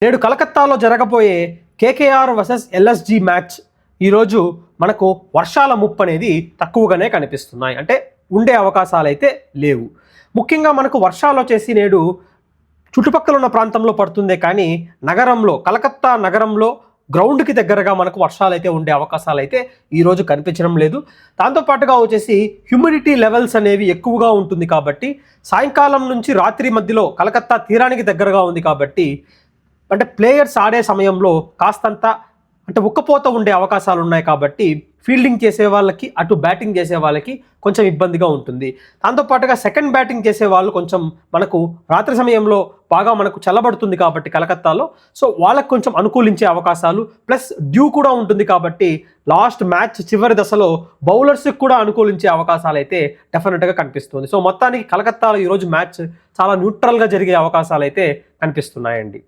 నేడు కలకత్తాలో జరగబోయే కేకేఆర్ వర్సెస్ ఎల్ఎస్జి మ్యాచ్ ఈరోజు మనకు వర్షాల ముప్పు అనేది తక్కువగానే కనిపిస్తున్నాయి. అంటే ఉండే అవకాశాలు అయితే లేవు. ముఖ్యంగా మనకు వర్షాలు వచ్చేసి నేడు చుట్టుపక్కల ఉన్న ప్రాంతంలో పడుతుందే కానీ నగరంలో, కలకత్తా నగరంలో గ్రౌండ్కి దగ్గరగా మనకు వర్షాలు అయితే ఉండే అవకాశాలు అయితే ఈరోజు కనిపించడం లేదు. దాంతోపాటుగా వచ్చేసి హ్యూమిడిటీ లెవెల్స్ అనేవి ఎక్కువగా ఉంటుంది కాబట్టి సాయంకాలం నుంచి రాత్రి మధ్యలో కలకత్తా తీరానికి దగ్గరగా ఉంది కాబట్టి అంటే ప్లేయర్స్ ఆడే సమయంలో కాస్తంత అంటే ఉక్కపోత ఉండే అవకాశాలు ఉన్నాయి కాబట్టి ఫీల్డింగ్ చేసే వాళ్ళకి అటు బ్యాటింగ్ చేసే వాళ్ళకి కొంచెం ఇబ్బందిగా ఉంటుంది. దాంతోపాటుగా సెకండ్ బ్యాటింగ్ చేసే వాళ్ళు కొంచెం మనకు రాత్రి సమయంలో బాగా మనకు చల్లబడుతుంది కాబట్టి కలకత్తాలో, సో వాళ్ళకు కొంచెం అనుకూలించే అవకాశాలు ప్లస్ డ్యూ కూడా ఉంటుంది కాబట్టి లాస్ట్ మ్యాచ్ చివరి దశలో బౌలర్స్కి కూడా అనుకూలించే అవకాశాలు అయితే డెఫినెట్గా కనిపిస్తుంది. సో మొత్తానికి కలకత్తాలో ఈరోజు మ్యాచ్ చాలా న్యూట్రల్గా జరిగే అవకాశాలు అయితే కనిపిస్తున్నాయండి.